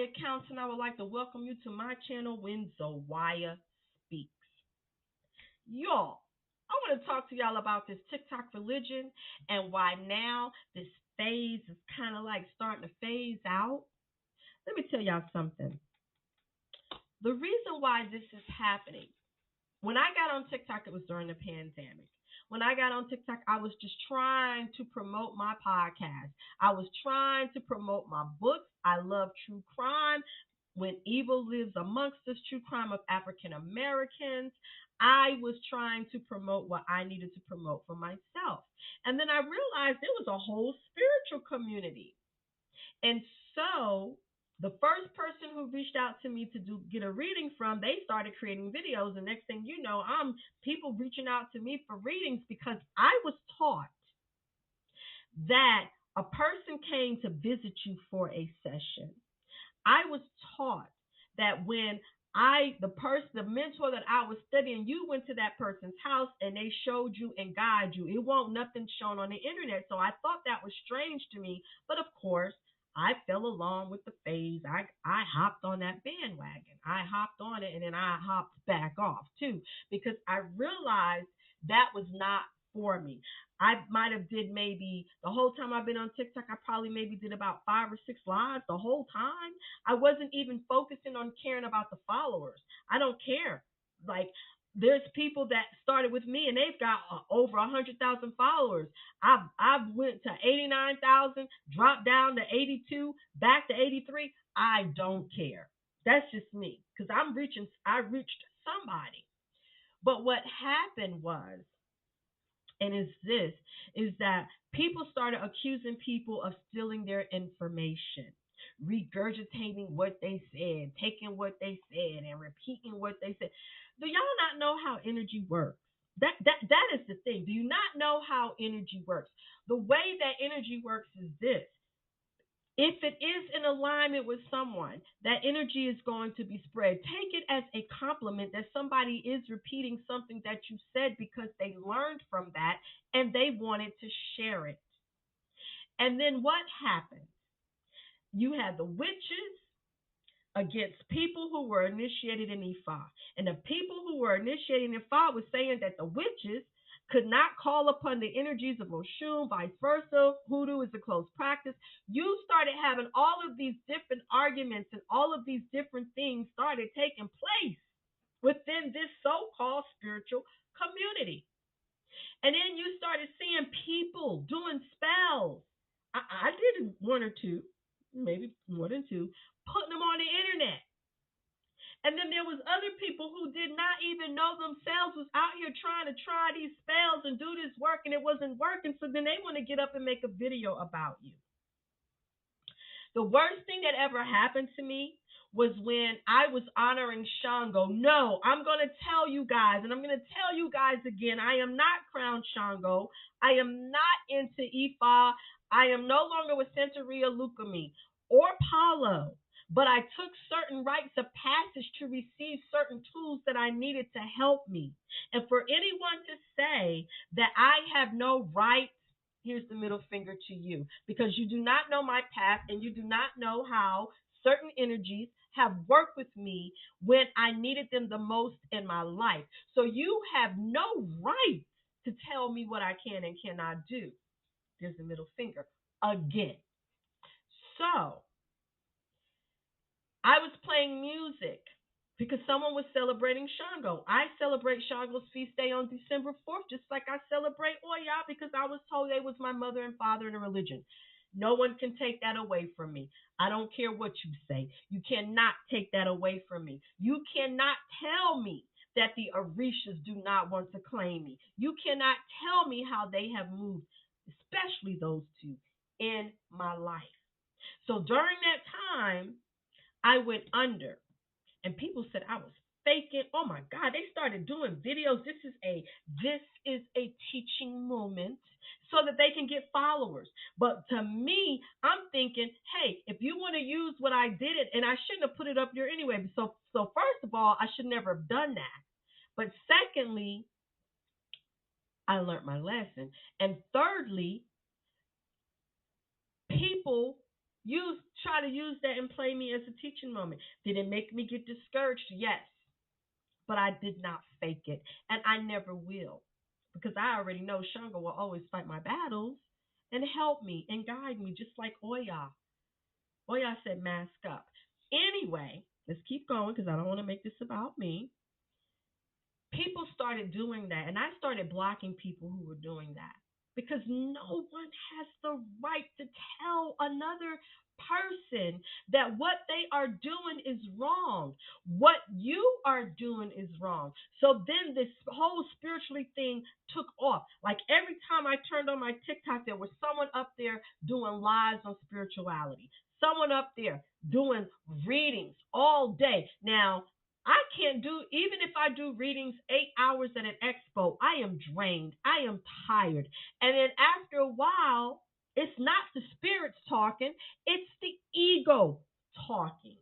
Zawaya Counts, and I would like to welcome you to my channel when Zawaya speaks. Y'all, I want to talk to y'all about this TikTok religion and why now this phase is kind of like starting to phase out. Let me tell y'all something. The reason why this is happening, when I got on TikTok, it was during the pandemic. When I got on TikTok, I was just trying to promote my podcast. I was trying to promote my books. I love true crime. When Evil Lives Amongst Us, true crime of African Americans. I was trying to promote what I needed to promote for myself. And then I realized there was a whole spiritual community. And so the first person who reached out to me to get a reading from, they started creating videos. And next thing you know, I'm people reaching out to me for readings because I was taught that a person came to visit you for a session. I was taught that when the mentor that I was studying, you went to that person's house and they showed you and guided you. It won't nothing shown on the internet. So I thought that was strange to me. But of course, I fell along with the phase. I hopped on that bandwagon. I hopped on it and then I hopped back off too because I realized that was not for me. I might have did maybe the whole time I've been on TikTok, I probably maybe did about 5 or 6 lives the whole time. I wasn't even focusing on caring about the followers. I don't care. Like there's people that started with me and they've got over 100,000 followers. I've went to 89,000, dropped down to 82, back to 83. I don't care. That's just me because I reached somebody. But what happened was, and is that people started accusing people of stealing their information, regurgitating what they said, taking what they said, and repeating what they said. Do y'all not know how energy works? That is the thing. Do you not know how energy works? The way that energy works is this. If it is in alignment with someone, that energy is going to be spread. Take it as a compliment that somebody is repeating something that you said because they learned from that and they wanted to share it. And then what happened? You had the witches against people who were initiated in Ifa. And the people who were initiated in Ifa was saying that the witches could not call upon the energies of Oshun, vice versa. Hoodoo is a close practice. You started having all of these different arguments and all of these different things started taking place within this so-called spiritual community. And then you started seeing people doing spells. I did one or two, maybe more than two, putting them on the internet. And then there was other people who did not even know themselves was out here trying to try these spells and do this work and it wasn't working. So then they want to get up and make a video about you. The worst thing that ever happened to me was when I was honoring Shango. No, I'm going to tell you guys, and I'm going to tell you guys again, I am not Crown Shango. I am not into Ifa. I am no longer with Santeria Lukumi or Palo. But I took certain rites of passage to receive certain tools that I needed to help me. And for anyone to say that I have no right, here's the middle finger to you, because you do not know my path and you do not know how certain energies have worked with me when I needed them the most in my life. So you have no right to tell me what I can and cannot do. There's the middle finger again. So I was playing music because someone was celebrating Shango. I celebrate Shango's feast day on December 4th, just like I celebrate Oya because I was told they was my mother and father in a religion. No one can take that away from me. I don't care what you say. You cannot take that away from me. You cannot tell me that the Orishas do not want to claim me. You cannot tell me how they have moved, especially those two, in my life. So during that time, I went under, and people said I was faking. Oh my God, they started doing videos. This is a teaching moment so that they can get followers. But to me, I'm thinking, hey, if you want to use what I did it, and I shouldn't have put it up there anyway. So first of all, I should never have done that. But secondly, I learned my lesson. And thirdly, people Try to use that and play me as a teaching moment. Did it make me get discouraged? Yes. But I did not fake it. And I never will. Because I already know Shanga will always fight my battles and help me and guide me, just like Oya. Oya said, mask up. Anyway, let's keep going because I don't want to make this about me. People started doing that, and I started blocking people who were doing that because no one has the right to tell another person that what they are doing is wrong. What you are doing is wrong. So then this whole spiritually thing took off. Like every time I turned on my TikTok, there was someone up there doing lives on spirituality. Someone up there doing readings all day. Now, I can't do, even if I do readings 8 hours at an expo, I am drained. I am tired. And then after a while, it's not the spirits talking, it's the ego talking.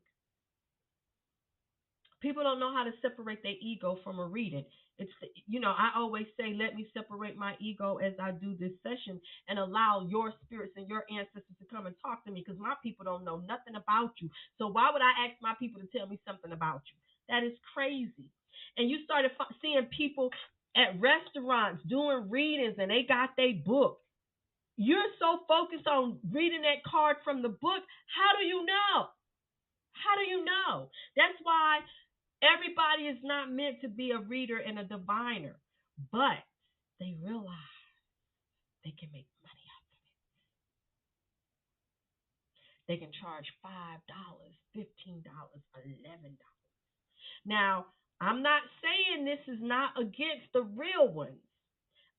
People don't know how to separate their ego from a reading. I always say, let me separate my ego as I do this session and allow your spirits and your ancestors to come and talk to me because my people don't know nothing about you. So why would I ask my people to tell me something about you? That is crazy. And you started seeing people at restaurants doing readings and they got their book. You're so focused on reading that card from the book. How do you know? How do you know? That's why everybody is not meant to be a reader and a diviner, but they realize they can make money off of it. They can charge $5, $15, $11. Now, I'm not saying this is not against the real ones.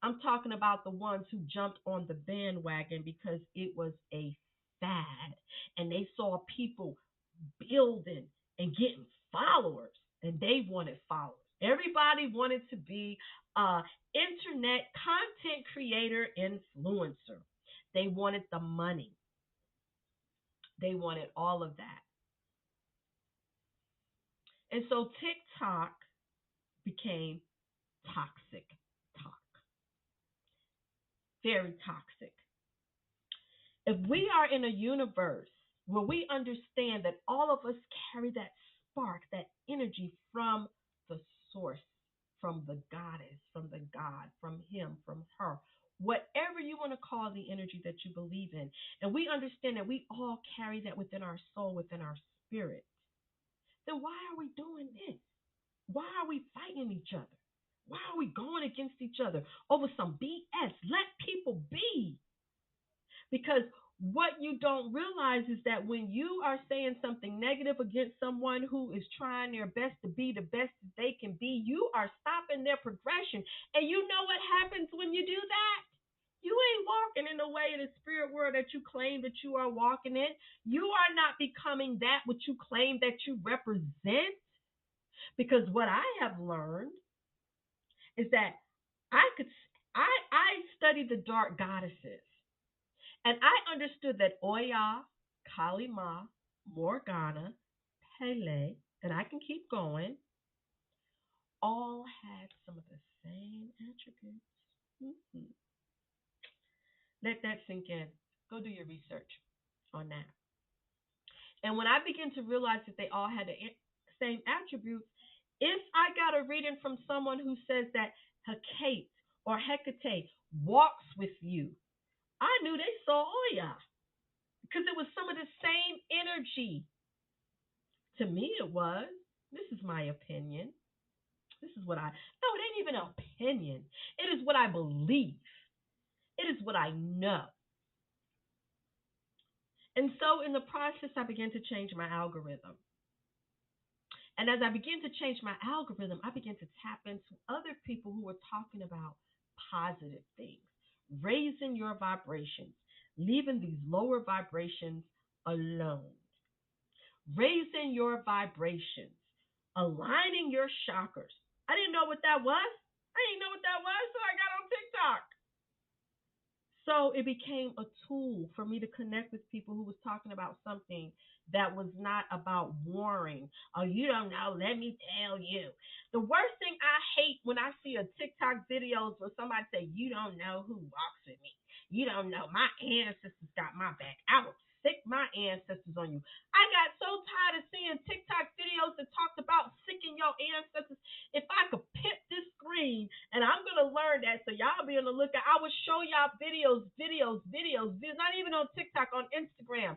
I'm talking about the ones who jumped on the bandwagon because it was a fad and they saw people building and getting followers and they wanted followers. Everybody wanted to be a internet content creator influencer. They wanted the money. They wanted all of that. And so TikTok became toxic talk. Very toxic. If we are in a universe where we understand that all of us carry that spark, that energy from the source, from the goddess, from the God, from him, from her, whatever you want to call the energy that you believe in, and we understand that we all carry that within our soul, within our spirit, then why are we doing this? Why are we fighting each other? Why are we going against each other over some BS? Let people be. Because what you don't realize is that when you are saying something negative against someone who is trying their best to be the best that they can be, you are stopping their progression. And you know what happens when you do that? You ain't walking in the way of the spirit world that you claim that you are walking in. You are not becoming that which you claim that you represent. Because what I have learned is that I studied the dark goddesses. And I understood that Oya, Kalima, Morgana, Pele, and I can keep going, all had some of the same attributes. Mm-hmm. Let that sink in. Go do your research on that. And when I began to realize that they all had the same attributes, if I got a reading from someone who says that Hecate or Hecate walks with you, I knew they saw Oya because it was some of the same energy. To me, it was. This is my opinion. This is what no, it ain't even an opinion. It is what I believe. It is what I know. And so in the process, I began to change my algorithm. And as I began to change my algorithm, I began to tap into other people who were talking about positive things, raising your vibrations, leaving these lower vibrations alone, raising your vibrations, aligning your chakras. I didn't know what that was. So I got on TikTok. So it became a tool for me to connect with people who was talking about something that was not about warring. Oh, you don't know, let me tell you. The worst thing I hate when I see a TikTok videos where somebody say, you don't know who walks with me. You don't know, my ancestors got my back. I will sick my ancestors on you. I got so tired of seeing TikTok videos that talked about sicking your ancestors. If I could pip this screen, and I'm going to learn that, so y'all be on the lookout. I would show y'all videos, not even on TikTok, on Instagram.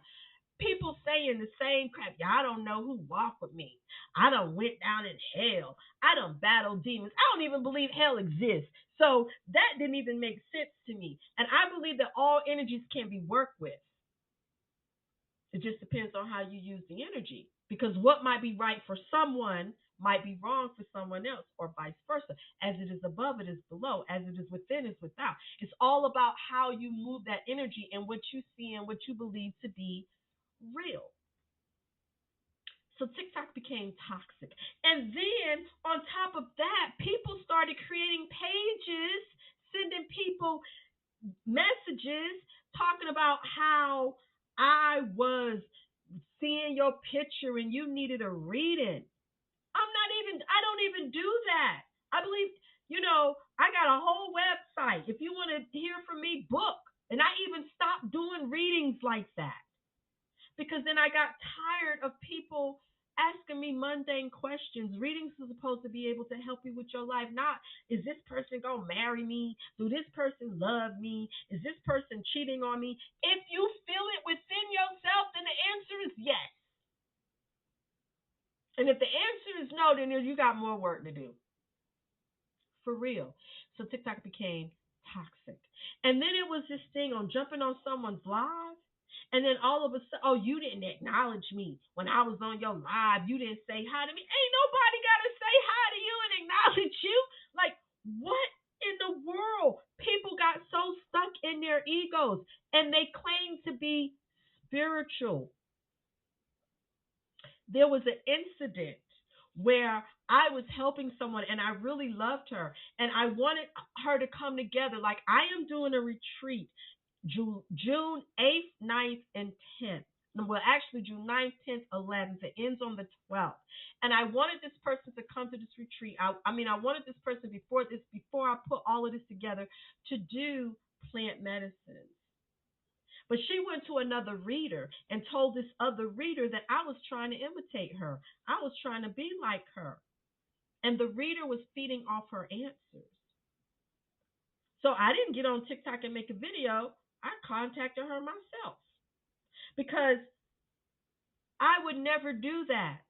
People saying the same crap. Y'all don't know who walked with me. I done went down in hell. I done battled demons. I don't even believe hell exists. So that didn't even make sense to me. And I believe that all energies can be worked with. It just depends on how you use the energy. Because what might be right for someone might be wrong for someone else, or vice versa. As it is above, it is below. As it is within, is without. It's all about how you move that energy and what you see and what you believe to be real. So TikTok became toxic. And then on top of that, people started creating pages, sending people messages talking about how I was seeing your picture and you needed a reading. I don't even do that. I believe, I got a whole website. If you want to hear from me, book. And I even stopped doing readings like that because then I got tired of people asking me mundane questions. Readings are supposed to be able to help you with your life, not is this person going to marry me? Do this person love me? Is this person cheating on me? If you feel it within yourself, then the answer is yes. And if the answer is no, then you got more work to do. For real. So TikTok became toxic. And then it was this thing on jumping on someone's live. And then all of a sudden, oh, you didn't acknowledge me when I was on your live. You didn't say hi to me. Ain't nobody got to say hi to you and acknowledge you. Like, what in the world? People got so stuck in their egos and they claim to be spiritual. There was an incident where I was helping someone and I really loved her and I wanted her to come together. Like, I am doing a retreat June 8th, 9th, and 10th. Well, actually, June 9th, 10th, 11th. It ends on the 12th. And I wanted this person to come to this retreat. I wanted this person before I put all of this together, to do plant medicine. But she went to another reader and told this other reader that I was trying to imitate her. I was trying to be like her. And the reader was feeding off her answers. So I didn't get on TikTok and make a video. I contacted her myself because I would never do that.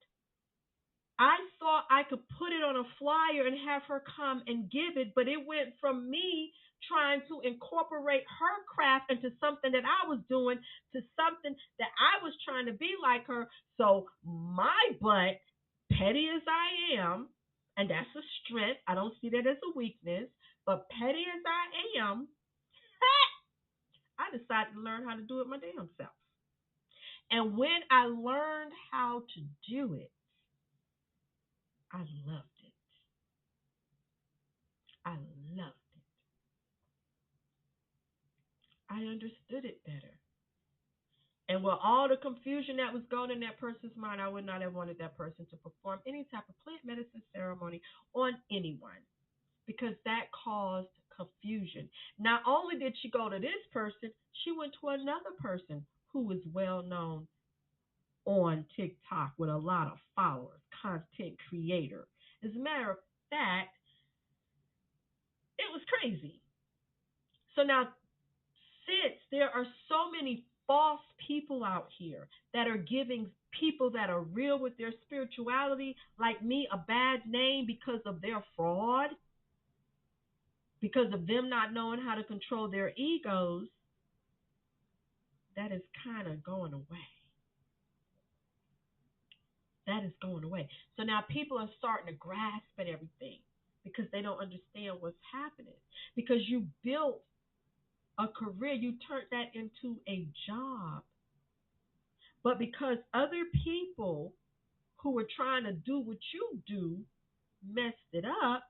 I thought I could put it on a flyer and have her come and give it, but it went from me trying to incorporate her craft into something that I was doing to something that I was trying to be like her. So my butt, petty as I am, and that's a strength, I don't see that as a weakness, but petty as I am, I decided to learn how to do it my damn self. And when I learned how to do it, I loved it. I loved it. I understood it better. And with all the confusion that was going in that person's mind, I would not have wanted that person to perform any type of plant medicine ceremony on anyone because that caused confusion. Not only did she go to this person, she went to another person who is well known on TikTok with a lot of followers, content creator. As a matter of fact, it was crazy. So now, since there are so many false people out here that are giving people that are real with their spirituality, like me, a bad name because of their fraud, because of them not knowing how to control their egos, that is kind of going away. That is going away. So now people are starting to grasp at everything because they don't understand what's happening. Because you built a career, you turned that into a job. But because other people who were trying to do what you do messed it up,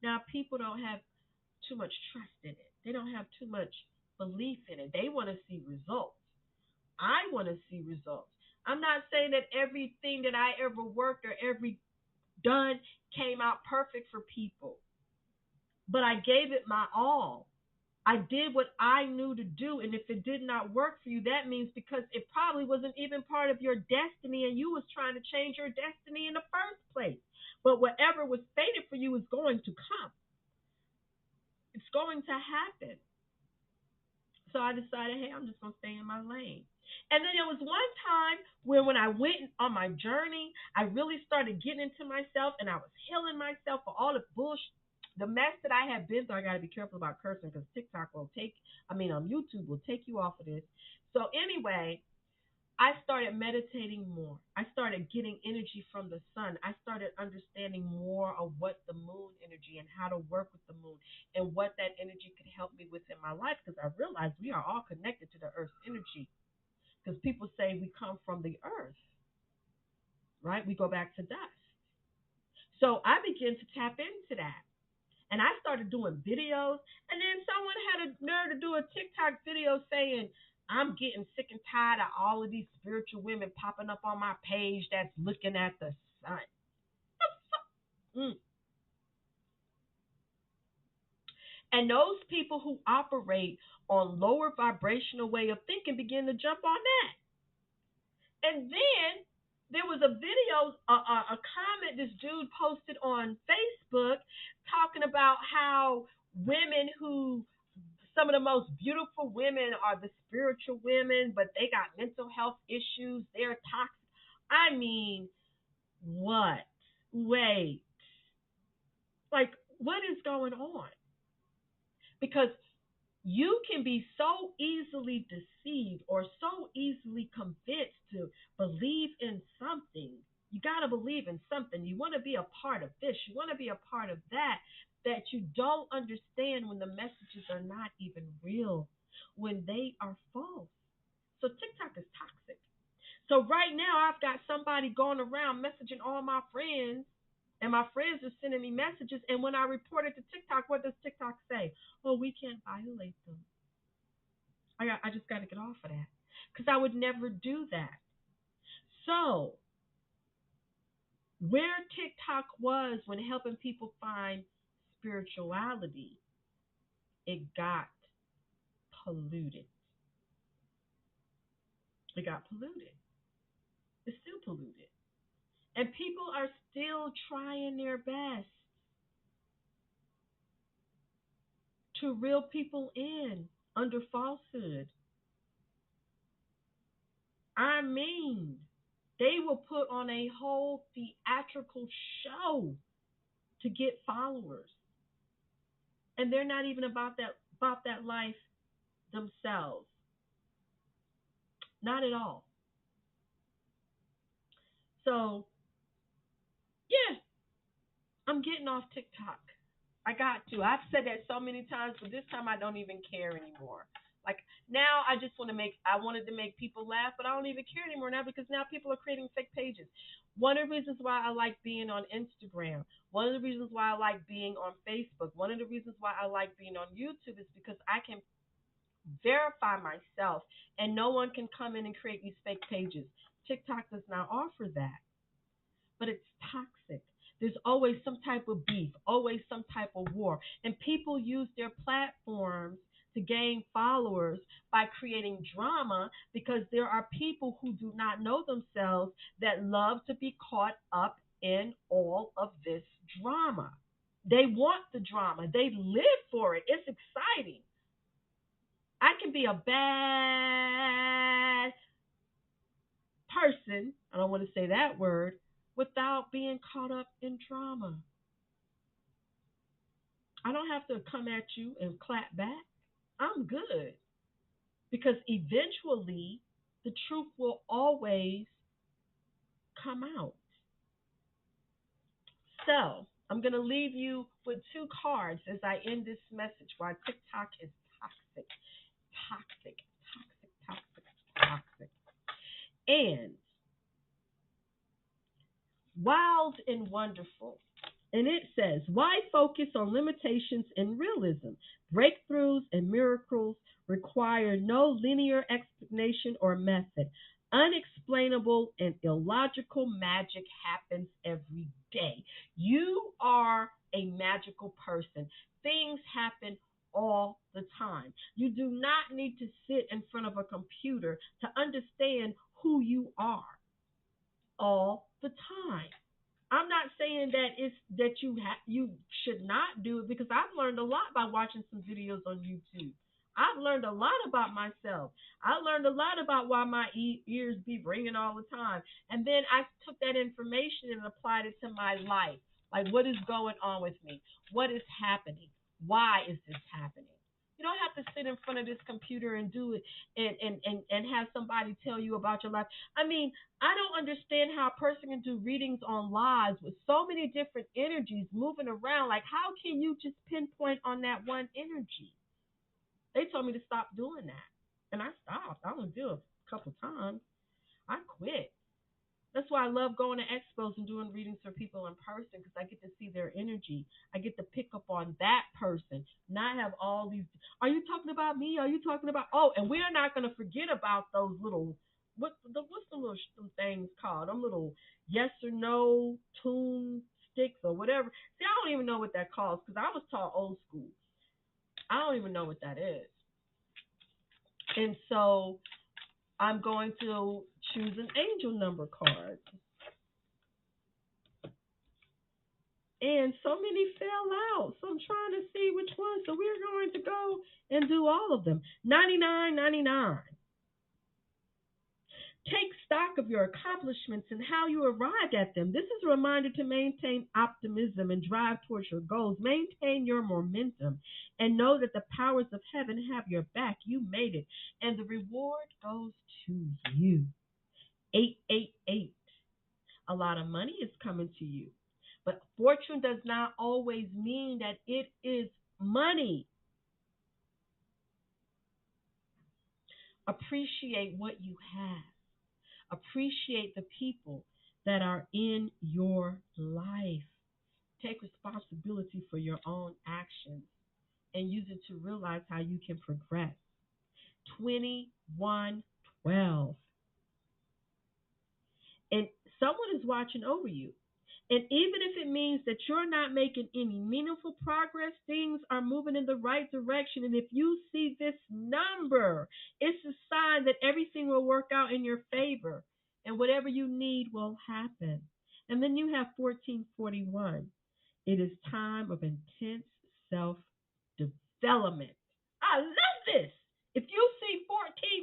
now people don't have too much trust in it. They don't have too much belief in it. They want to see results. I want to see results. I'm not saying that everything that I ever worked or ever done came out perfect for people, but I gave it my all. I did what I knew to do, and if it did not work for you, that means because it probably wasn't even part of your destiny, and you was trying to change your destiny in the first place. But whatever was fated for you is going to come. It's going to happen. So I decided, hey, I'm just gonna stay in my lane. And then there was one time when I went on my journey, I really started getting into myself, and I was healing myself for all the bullshit, the mess that I had been through. I got to be careful about cursing because TikTok will take, YouTube will take you off of this. So anyway, I started meditating more. I started getting energy from the sun. I started understanding more of what the moon energy and how to work with the moon and what that energy could help me with in my life, because I realized we are all connected to the earth's energy. Because people say we come from the earth, right? We go back to dust. So I began to tap into that. And I started doing videos. And then someone had a nerve to do a TikTok video saying, I'm getting sick and tired of all of these spiritual women popping up on my page that's looking at the sun. Mm. And those people who operate on lower vibrational way of thinking begin to jump on that. And then there was a video, a comment this dude posted on Facebook talking about how women who, some of the most beautiful women are the spiritual women, but they got mental health issues. They're toxic. I mean, what? Wait. Like, what is going on? Because you can be so easily deceived or so easily convinced to believe in something. You got to believe in something. You want to be a part of this. You want to be a part of that, that you don't understand when the messages are not even real, when they are false. So TikTok is toxic. So right now, I've got somebody going around messaging all my friends, and my friends are sending me messages. And when I report it to TikTok, what does TikTok say? Oh, we can't violate them. I just got to get off of that because I would never do that. So where TikTok was when helping people find spirituality, it got polluted. It got polluted. It's still polluted. And people are still trying their best to reel people in under falsehood. I mean, they will put on a whole theatrical show to get followers. And they're not even about that life themselves. Not at all. So, yeah, I'm getting off TikTok. I got to. I've said that so many times, but this time I don't even care anymore. Like now, I wanted to make people laugh, but I don't even care anymore now because now people are creating fake pages. One of the reasons why I like being on Instagram, one of the reasons why I like being on Facebook, one of the reasons why I like being on YouTube is because I can verify myself and no one can come in and create these fake pages. TikTok does not offer that, but it's toxic. There's always some type of beef, always some type of war. And people use their platforms to gain followers by creating drama because there are people who do not know themselves that love to be caught up in all of this drama. They want the drama, they live for it. It's exciting. I can be a bad person, I don't want to say that word, without being caught up in drama. I don't have to come at you and clap back. I'm good because eventually the truth will always come out. So, I'm going to leave you with two cards as I end this message why TikTok is toxic, toxic, toxic, toxic, toxic. And wild and wonderful. And it says, why focus on limitations and realism? Breakthroughs and miracles require no linear explanation or method. Unexplainable and illogical magic happens every day. You are a magical person. Things happen all the time. You do not need to sit in front of a computer to understand who you are all the time. I'm not saying that it's that you should not do it, because I've learned a lot by watching some videos on YouTube. I've learned a lot about myself. I learned a lot about why my ears be ringing all the time. And then I took that information and applied it to my life. Like, what is going on with me? What is happening? Why is this happening? You don't have to sit in front of this computer and do it and have somebody tell you about your life. I mean, I don't understand how a person can do readings on lives with so many different energies moving around. Like, how can you just pinpoint on that one energy? They told me to stop doing that. And I stopped. I only did it a couple times. I quit. That's why I love going to expos and doing readings for people in person, because I get to see their energy. I get to pick up on that person, not have all these. Are you talking about me? Are you talking about? Oh, and we're not going to forget about those little. What's the little some things called? Them little yes or no tune sticks or whatever. See, I don't even know what that calls, because I was taught old school. I don't even know what that is. And so I'm going to choose an angel number card. And so many fell out. So I'm trying to see which one. So we're going to go and do all of them. 99.99. Take stock of your accomplishments and how you arrived at them. This is a reminder to maintain optimism and drive towards your goals. Maintain your momentum and know that the powers of heaven have your back. You made it. And the reward goes to you. 888. A lot of money is coming to you. But fortune does not always mean that it is money. Appreciate what you have. Appreciate the people that are in your life. Take responsibility for your own actions and use it to realize how you can progress. 2112. And someone is watching over you. And even if it means that you're not making any meaningful progress, things are moving in the right direction. And if you see this number, it's a sign that everything will work out in your favor and whatever you need will happen. And then you have 1441. It is time of intense self development. I love this. If you see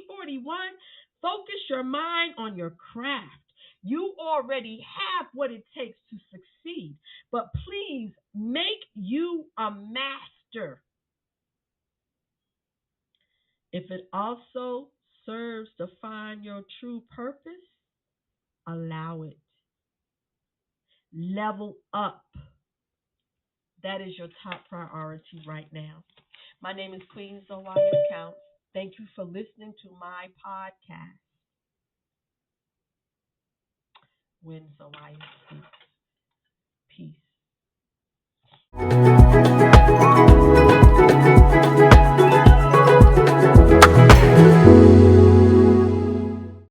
1441, focus your mind on your craft. You already have what it takes to succeed, but please make you a master. If it also serves to find your true purpose, allow it. Level up. That is your top priority right now. My name is Queen Zawaya Counts. Thank you for listening to my podcast, When Zawaya Speaks. Peace.